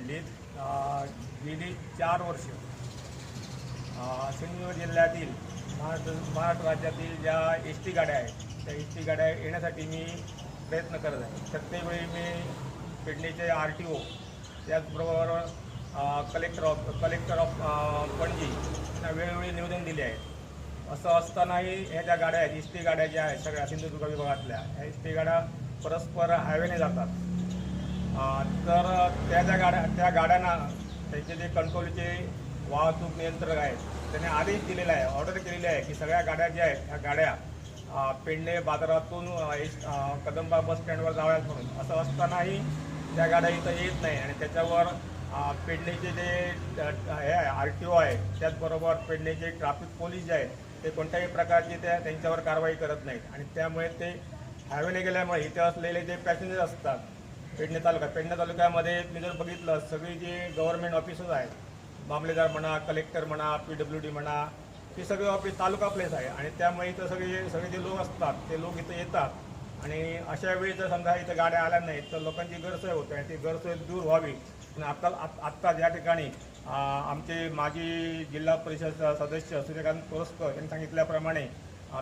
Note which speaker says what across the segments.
Speaker 1: पेडणेत गेली 4 वर्ष सिंधुदुर्ग जिल्ह्यातील महाराष्ट्र राज्यातील ज्या एस टी गाड्या आहेत त्या एस टी गाड्या येण्यासाठी मी प्रयत्न करत आहे। प्रत्येक वेळी मी पेडणेचे RTO त्याचबरोबर कलेक्टर ऑफ पणजी यांना वेळोवेळी निवेदन दिले आहे। असं असतानाही ह्या ज्या गाड्या आहेत एस टी गाड्या ज्या आहेत सगळ्या सिंधुदुर्ग विभागातल्या ह्या एस टी गाड्या परस्पर हायवेने जातात। तर त्या गाड्यांना त्यांचे जे कणकवलीचे वाहतूक नियंत्रक आहेत त्यांनी आदेश दिलेला आहे, ऑर्डर केलेली आहे की सगळ्या गाड्या ज्या आहेत ह्या गाड्या पेडणे बाजारातून कदंबा बस स्टँडवर जाव्यात म्हणून। असं असतानाही त्या गाड्या इथं येत नाही आणि त्याच्यावर पेडणेचे जे हे RTO आहे त्याचबरोबर पेडणेचे ट्रॅफिक पोलीस जे आहेत ते कोणत्याही प्रकारची त्यांच्यावर कारवाई करत नाहीत आणि त्यामुळे ते हायवेने गेल्यामुळे इथे असलेले जे पॅसेंजर असतात पेडणे तालुक्यामध्ये मी जर बघितलं सगळी जी गव्हर्नमेंट ऑफिसेस आहेत मामलेदार म्हणा, कलेक्टर म्हणा, PWD म्हणा, हे सगळे ऑफिस तालुका प्लेस आहे आणि त्यामुळे इथं सगळे जे लोक असतात ते लोक इथं येतात आणि अशा वेळी जर समजा इथं गाड्या आल्या नाहीत तर लोकांची गैरसोय होते आणि ती गैरसोय दूर व्हावी। आणि आत्ता या ठिकाणी आमचे माजी जिल्हा परिषद सदस्य सूर्यकांत तोरसकर यांनी सांगितल्याप्रमाणे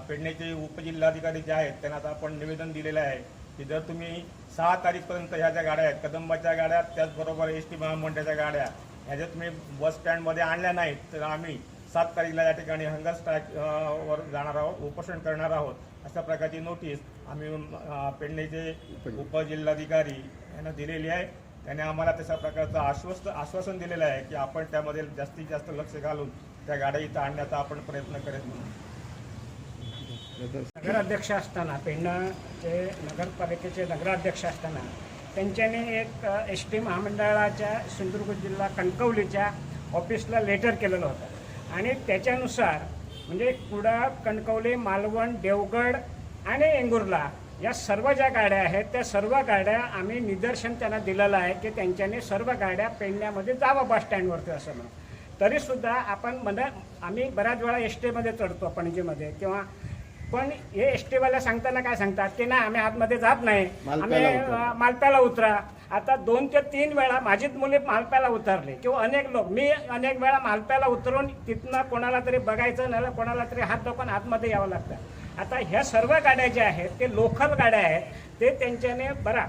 Speaker 1: पेडणेचे उपजिल्हाधिकारी जे आहेत त्यांना आता आपण निवेदन दिलेलं आहे की जर तुम्ही 6 तारीखपर्यंत ह्या ज्या गाड्या आहेत कदंबाच्या गाड्या त्याचबरोबर ST महामंडळाच्या गाड्या ह्या जर तुम्ही बस स्टँडमध्ये आणल्या नाहीत तर आम्ही 7 तारीखला या ठिकाणी हंगर स्ट्राईक वर जाणार आहोत, उपोषण करणार आहोत। अशा प्रकारची नोटीस आम्ही पेडणेचे उपजिल्हाधिकारी यांना दिलेली आहे। त्याने आम्हाला तशा प्रकारचं आश्वासन दिलेलं आहे की आपण त्यामध्ये जास्तीत जास्त लक्ष घालून त्या गाड्या इथं आणण्याचा आपण प्रयत्न करेल म्हणून।
Speaker 2: नगराध्यक्ष असताना पेडणेचे नगरपालिकेचे नगराध्यक्ष असताना त्यांच्याने एक ST महामंडळाच्या सिंधुदुर्ग जिल्हा कणकवलीच्या ऑफिसला लेटर केलेलं होतं आणि त्याच्यानुसार म्हणजे कुडाळ, कणकवली, मालवण, देवगड आणि वेंगुर्ला या सर्व ज्या गाड्या आहेत त्या सर्व गाड्या आम्ही निदर्शन त्यांना दिलेलं आहे की त्यांच्याने सर्व गाड्या पेडण्यामध्ये जावं बस स्टँडवरती असं म्हणून। तरीसुद्धा आम्ही बऱ्याच वेळा STमध्ये चढतो पणजीमध्ये किंवा पण हे STवाल्या सांगताना काय सांगतात की नाही आम्ही आतमध्ये जात नाही, आम्ही मालप्याला उतरा। आता 2 ते 3 वेळा माझीच मुले मालप्याला उतरले किंवा अनेक वेळा मालप्याला उतरून तिथनं कोणाला तरी बघायचं नाही कोणाला तरी हात दाखवून आतमध्ये यावं लागतं। आता ह्या सर्व गाड्या ज्या आहेत ते लोकल गाड्या आहेत ते त्यांच्याने बरा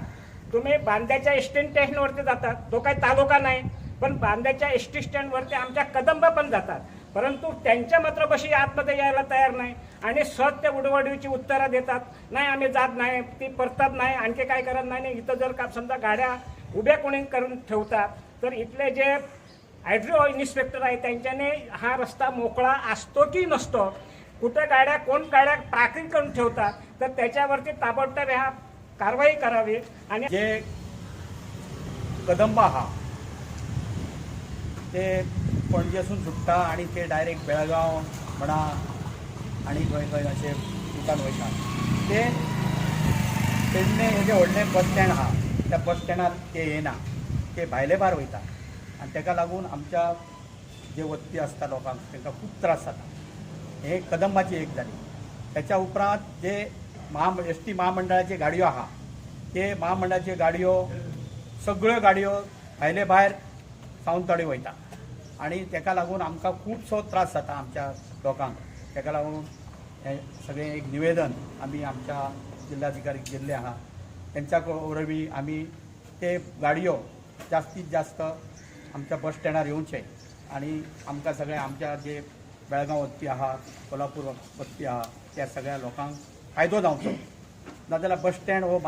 Speaker 2: तुम्ही बांद्याच्या ST स्टँडवरती जातात तो काही तालुका नाही पण बांद्याच्या ST स्टँडवरती आमच्या कदंबा पण जातात परंतु त्यांच्या मात्र बशी आतमध्ये यायला तयार नाही आणि त्या उडवडीची उत्तरं देतात नाही आम्ही जात नाही, ती परतत नाही, आणखी काय करत नाही। इथं जर का समजा गाड्या उभ्या कोणी करून ठेवतात तर इथले जे RTO इन्स्पेक्टर आहे त्यांच्याने हा रस्ता मोकळा असतो की नसतो, कुठं कोण गाड्या पार्किंग करून ठेवतात तर त्याच्यावरती ताबडतोब ह्या कारवाई करावी। आणि
Speaker 3: जे कदंबा हा ते पणजेसून सुट्टा आणि ते डायरेक्ट बेळगाव म्हणा आणि खंय असे ठिकाण वयता ते पेडणे हे जे व्हडले बस स्टँड हा त्या बस स्टँडार ते येना ते भायले भायर वयता आणि ताका लागून आमच्या जे वस्ती असता लोकांक तांकां खूब त्रास जाता। हे कदंबाची एक जाली। त्याच्या उपरांत जे ST महामंडळाचे गाडयो आहा ते महामंडळाचे गाडयो सगळ्यो गाडयो भायले भायर सावंतवाडी वयता आणि ताका लागून आमकां खूबसो त्रास जाता आमच्या लोकांक। ताका लागून हे सगळें एक निवेदन आमी आमच्या जिल्हाधिकारीक दिल्लें आहा। त्यांच्या वरवीं आमी ते गाडयो जास्तीत जास्त आमच्या बस स्टँडार येवचे आणि आमकां सगळ्या आमच्या जे बेळगांव वचपी आहा, कोल्हापूर वचपी आहा त्या सगळ्या लोकांक फायदो जावचो। नाजाल्यार बस स्टँड हो